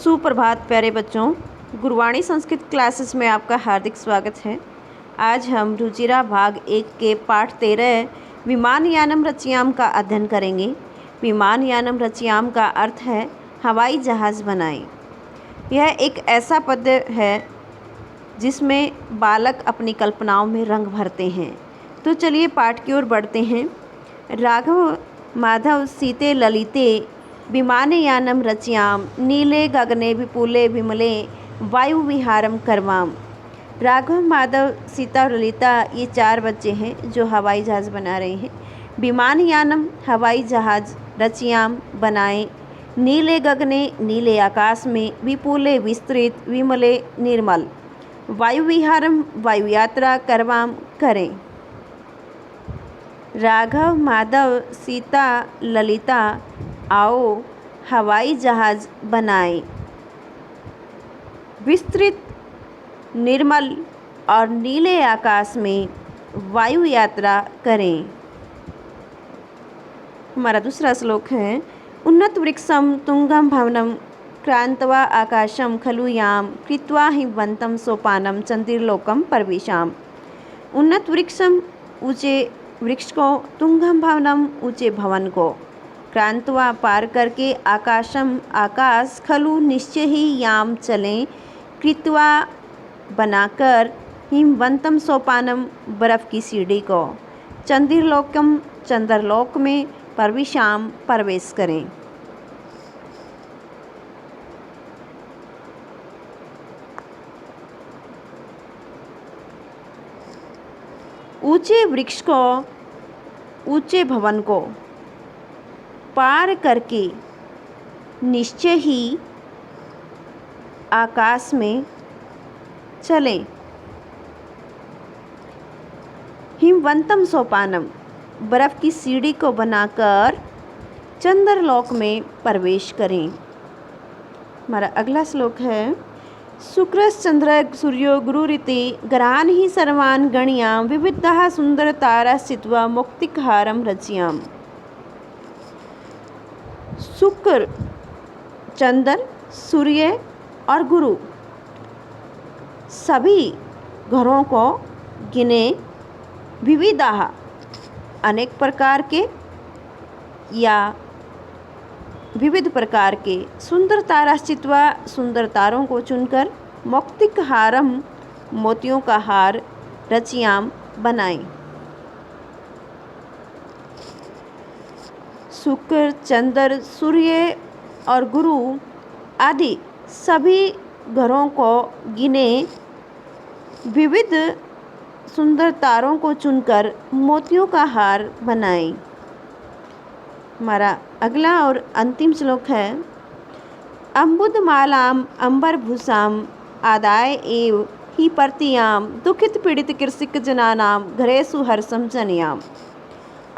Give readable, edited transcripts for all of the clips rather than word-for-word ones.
सुप्रभात प्यारे बच्चों, गुरवाणी संस्कृत क्लासेस में आपका हार्दिक स्वागत है। आज हम रुचिरा भाग 1 के पाठ 13 विमानयानम रचयाम का अध्ययन करेंगे। विमानयानम रचयाम का अर्थ है हवाई जहाज़ बनाएं। यह एक ऐसा पद्य है जिसमें बालक अपनी कल्पनाओं में रंग भरते हैं। तो चलिए पाठ की ओर बढ़ते हैं। राघव माधव सीते ललिते विमानयानम रचयाम नीले गगने विपुले विमले वायु विहारम करवाम। राघव माधव सीता और ललिता ये 4 बच्चे हैं जो हवाई जहाज़ बना रहे हैं। विमानयानम हवाई जहाज़ रचयाम बनाएं, नीले गगने नीले आकाश में, विपुले विस्तृत, विमले निर्मल, वायु विहारम वायु यात्रा करवाम करें। राघव माधव सीता ललिता आओ हवाई जहाज़ बनाएं, विस्तृत निर्मल और नीले आकाश में वायु यात्रा करें। हमारा दूसरा श्लोक है उन्नत वृक्षम तुंगम भवनम क्रांतवा आकाशम खलु याम कृत्वा हिमवंतम सोपानम चंद्रलोकम परविशाम। उन्नत वृक्षम ऊंचे वृक्ष को, तुंगम भवनम ऊंचे भवन को, क्रांतवा पार करके, आकाशम आकाश, खलु निश्चय ही, याम चलें, कृत्वा बनाकर, हिमवंतम सोपानम बर्फ़ की सीढ़ी को, चंद्रलोकम चंद्रलोक में, परविशाम प्रवेश करें। ऊंचे वृक्ष को, ऊंचे भवन को पार करके निश्चय ही आकाश में चलें। हिमवंतम सोपानम बर्फ़ की सीढ़ी को बनाकर चंद्रलोक में प्रवेश करें। हमारा अगला श्लोक है शुक्रश्चंद्र सूर्यो गुरुरिति ग्रहान् हि सर्वान् गणयाम विविधाः सुंदर तारा स्थित्वा मौक्तिकहारम रचयाम। शुक्र, चंद्र, सूर्य और गुरु सभी ग्रहों को गिने, विविधाः अनेक प्रकार के या विविध प्रकार के, सुंदर तारा स्थित्वा सुंदर तारों को चुनकर, मौक्तिकहारम मोतियों का हार, रचयाम बनाएं। शुक्र, चंद्र, सूर्य और गुरु आदि सभी ग्रहों को गिने, विविध सुंदर तारों को चुनकर मोतियों का हार बनाएं। हमारा अगला और अंतिम श्लोक है अम्बुदमालाम अंबरभूषाम आदाय एव ही पर्तियाम दुखित पीड़ित कृषिक जनानाम घरेषु हर्षम जनयाम।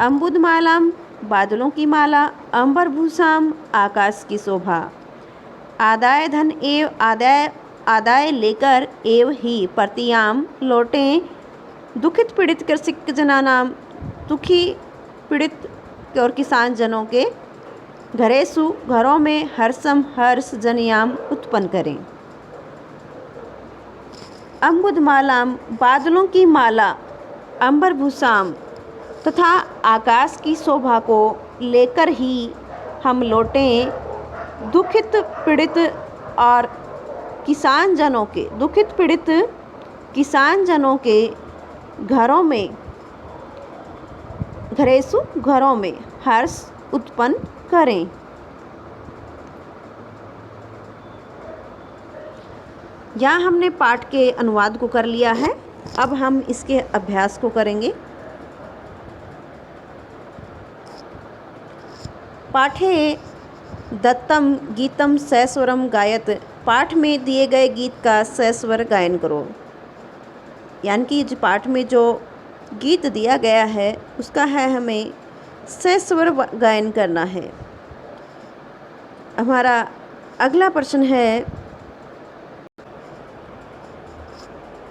अम्बुदमालाम बादलों की माला, अंबरभूषाम आकाश की शोभा, आदाय धन एव आदाय लेकर, एव ही पर्तियाम लौटें, दुखित पीड़ित कृषिक जनानाम दुखी पीड़ित और किसान जनों के, घरेषु घरों में, हर्षम हर्ष जनयाम उत्पन्न करें। अम्बुदमालाम बादलों की माला, अंबरभूषाम तथा आकाश की शोभा को लेकर ही हम लौटें, दुखित पीड़ित और किसान जनों के, दुखित पीड़ित किसान जनों के घरों में, घरेषु घरों में हर्ष उत्पन्न करें। यहाँ हमने पाठ के अनुवाद को कर लिया है। अब हम इसके अभ्यास को करेंगे। पाठे दत्तम गीतम सस्वरम गायत। पाठ में दिए गए गीत का सस्वर गायन करो। यानी कि जो पाठ में जो गीत दिया गया है उसका है हमें सस्वर गायन करना है। हमारा अगला प्रश्न है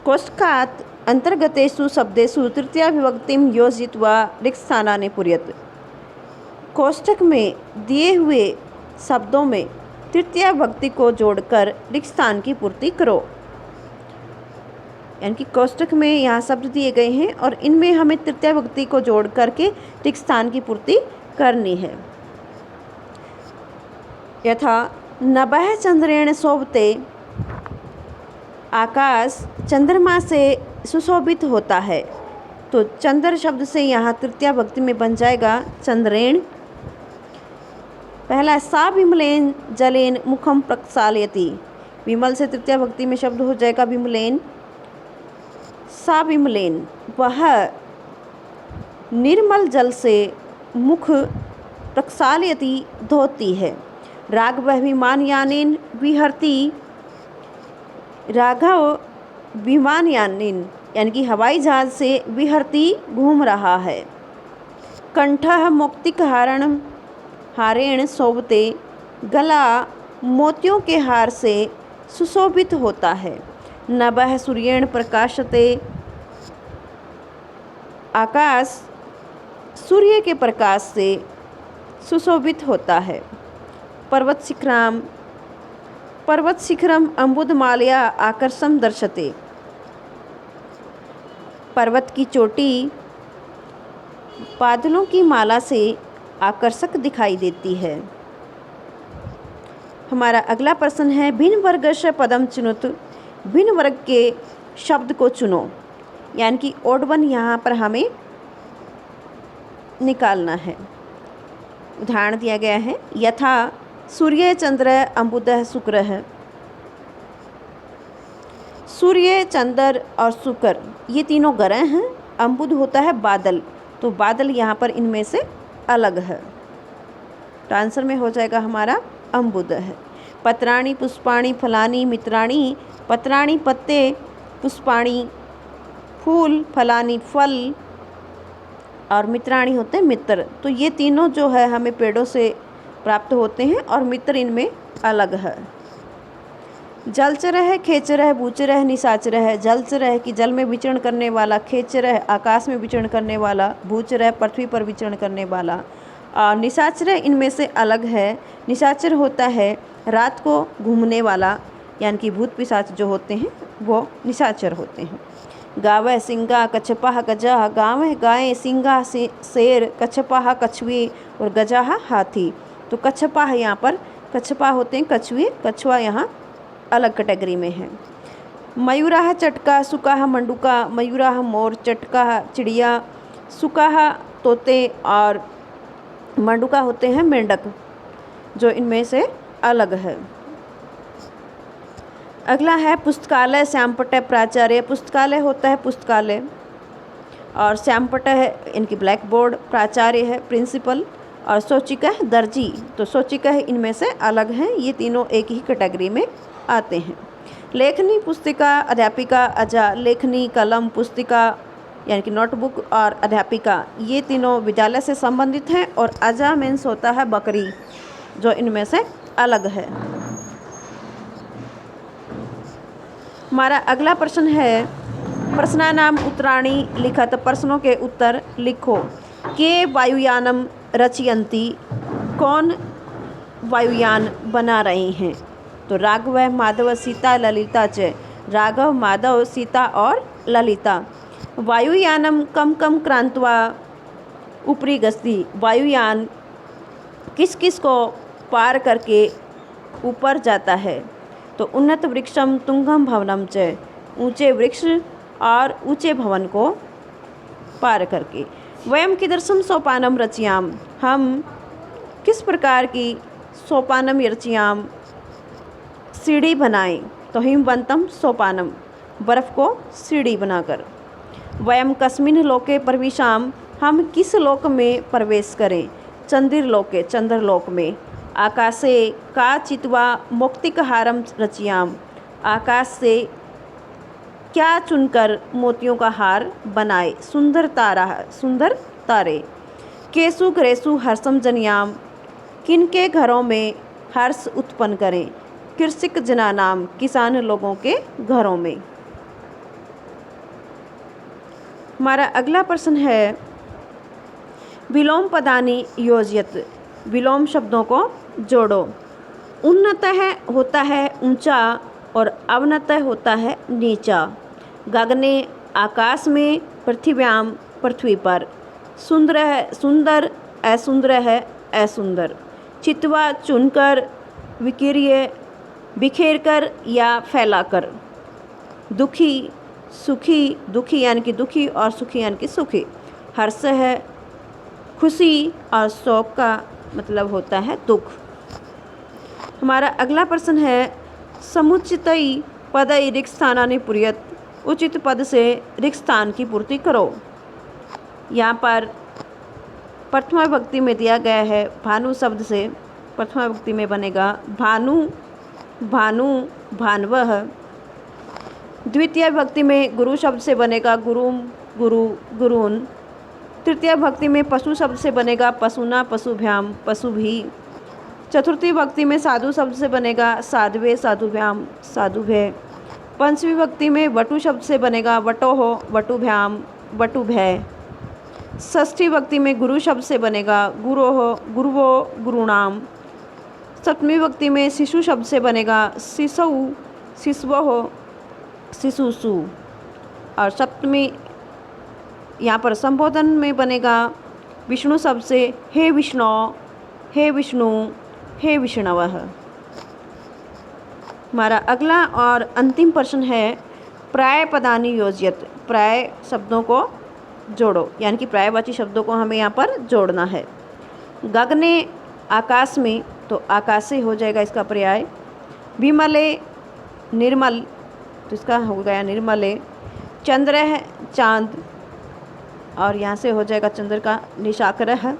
कोष्ठकात् अंतर्गतेषु शब्देषु तृतीया विभक्तिम योजयित्वा रिक्तस्थानानि पूरयेत्। कोष्ठक में दिए हुए शब्दों में तृतीया भक्ति को जोड़कर रिक्त स्थान की पूर्ति करो। यानी कि कोष्ठक में यहाँ शब्द दिए गए हैं और इनमें हमें तृतीया भक्ति को जोड़ करके रिक्त स्थान की पूर्ति करनी है। यथा नभः चंद्रेण शोभते, आकाश चंद्रमा से सुशोभित होता है। तो चंद्र शब्द से यहाँ तृतीया भक्ति में बन जाएगा चंद्रेण। पहला सा विमलेन जलेन मुखम प्रक्षालयति, विमल से तृतीया भक्ति में शब्द हो जाएगा विमलेन। सा विमलेन, वह निर्मल जल से मुख प्रक्षालयति, धोती है। राघव विमानयानेन विहरति, राघव विमानयानेन यानी कि हवाई जहाज से विहरती, घूम रहा है। कंठः मौक्तिकहारणं हारेण शोभते, गला मोतियों के हार से सुशोभित होता है। नभः सूर्येण प्रकाशते, आकाश सूर्य के प्रकाश से सुशोभित होता है। पर्वत शिखरम अम्बुदमालया आकर्षम दर्शते, पर्वत की चोटी बादलों की माला से आकर्षक दिखाई देती है। हमारा अगला प्रश्न है भिन्न वर्गस्य पदम चुनुत, भिन्न वर्ग के शब्द को चुनो। यानी कि ओड वन यहाँ पर हमें निकालना है। उदाहरण दिया गया है यथा सूर्य चंद्र अम्बुदः शुक्रः। सूर्य चंद्र और शुक्र ये तीनों ग्रह हैं। अम्बुद होता है बादल, तो बादल यहाँ पर इनमें से अलग है। तो आंसर में हो जाएगा हमारा अम्बुद है। पत्राणि पुष्पाणि फलानि मित्राणि, पत्राणि पत्ते, पुष्पाणि फूल, फलानि फल और मित्राणि होते हैं मित्र। तो ये तीनों जो है हमें पेड़ों से प्राप्त होते हैं और मित्र इनमें अलग है। जलचर है, खेचर है, भूचर है, निशाचर है। जलचर है कि जल में विचरण करने वाला, खेचर है आकाश में विचरण करने वाला, भूचर है पृथ्वी पर विचरण करने वाला और निशाचर है इनमें से अलग है। निशाचर होता है रात को घूमने वाला, यानी कि भूत पिशाच जो होते हैं वो निशाचर होते हैं। गावः सिंगा कच्छपः गजः, गावः गायें, सिंगा शेर, कच्छपः कछुए और गजः हाथी। तो कच्छपा यहाँ पर कच्छपा होते हैं कछुए, कछुआ यहाँ अलग कैटेगरी में है। मयूराः चटका, सुकाः मंडूका, मयूराः मोर, चटकाः चिड़िया, सुकाः तोते और मंडूका होते हैं मेंढक, जो इनमें से अलग है। अगला है पुस्तकालय, श्यामपट्ट प्राचार्य। पुस्तकालय होता है पुस्तकालय और श्यामपट्ट है इनकी ब्लैक बोर्ड, प्राचार्य है प्रिंसिपल और शौचिका है दर्जी। तो शौचिका है इनमें से अलग हैं, ये तीनों एक ही कैटेगरी में आते हैं। लेखनी पुस्तिका, अध्यापिका अजा। लेखनी कलम, पुस्तिका यानी कि नोटबुक और अध्यापिका ये तीनों विद्यालय से संबंधित हैं और अजा मीन्स होता है बकरी, जो इनमें से अलग है। हमारा अगला प्रश्न है प्रश्नानाम उत्तराणि लिखत, प्रश्नों के उत्तर लिखो। के वायुयानम रचयन्ति, कौन वायुयान बना रहे हैं? तो राघव माधव सीता ललिता च, राघव माधव सीता और ललिता। वायुयानम कम कम क्रांत्वा ऊपरी गस्ती, वायुयान किस किस को पार करके ऊपर जाता है? तो उन्नत वृक्षम तुंगम भवनम च, ऊंचे वृक्ष और ऊंचे भवन को पार करके। वयम कीदृशम सोपानम रचयाम, हम किस प्रकार की सोपानम रचयाम सीढ़ी बनाएं? तो हिमवंतम सोपानम, बर्फ़ को सीढ़ी बनाकर। वयम कस्मिन लोके प्रविशाम, हम किस लोक में प्रवेश करें? चंद्रलोके, चंद्रलोक में। आकाशे का चित्वा मौक्तिकहारम रचयाम, आकाश से क्या चुनकर मोतियों का हार बनाए? सुंदर तारा, सुंदर तारे। केसु घरेसु हर्षम जनयाम, किनके घरों में हर्ष उत्पन्न करें? कृषिक जनानाम, किसान लोगों के घरों में। हमारा अगला प्रश्न है विलोम पदानि योजयत, विलोम शब्दों को जोड़ो। उन्नतः होता है ऊंचा और अवनतः होता है नीचा। गगने आकाश में, पृथिव्याम पृथ्वी पर। सुंदर है सुंदर, असुंदर है असुंदर। चितवा चुनकर, विकीर्य बिखेर कर या फैलाकर। दुखी सुखी, दुखी यानी कि दुखी और सुखी यानी कि सुखी। हर्ष है खुशी और शोक का मतलब होता है दुख। हमारा अगला प्रश्न है समुचितई पदई रिक्त स्थानानि पूर्यत। उचित पद से रिक्त स्थान की पूर्ति करो। यहाँ पर प्रथमा विभक्ति में दिया गया है भानु शब्द से। प्रथमा विभक्ति में बनेगा भानु, भानु, भानवः। द्वितीय विभक्ति में गुरु शब्द से बनेगा गुरुम, गुरु, गुरून्। तृतीय विभक्ति में पशु शब्द से बनेगा पशुना, पशुभ्याम, पशुभी। चतुर्थी विभक्ति में साधु शब्द से बनेगा साध्वे, साधुभ्याम, साधुभ्य। पंचमी विभक्ति में वटु शब्द से बनेगा वटोः, वटुभ्याम, वटुभ्य। षष्ठी विभक्ति में गुरु शब्द से बनेगा गुरोः, गुरुवो, गुरूणाम। सप्तमी विभक्ति में शिशु शब्द से बनेगा शिशौ, शिशवोः, शिशुषु। और सप्तमी यहाँ पर संबोधन में बनेगा विष्णु शब्द से हे विष्णु, हे विष्णु, हे विष्णवः। हमारा अगला और अंतिम प्रश्न है प्राय पदानि योजयत। प्राय शब्दों को जोड़ो, यानी कि प्रायवाची शब्दों को हमें यहाँ पर जोड़ना है। गगने आकाश में, तो आकाश से हो जाएगा इसका पर्याय। विमले निर्मल, तो इसका हो गया निर्मले। चंद्र है चांद, और यहाँ से हो जाएगा चंद्र का निशाकरः।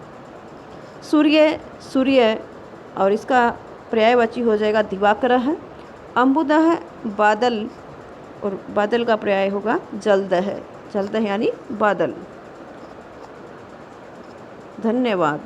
सूर्य सूर्य, और इसका पर्यायवाची हो जाएगा दिवाकरः। अम्बुदः बादल, और बादल का पर्याय होगा जल्दः। जल्दः यानी बादल। धन्यवाद।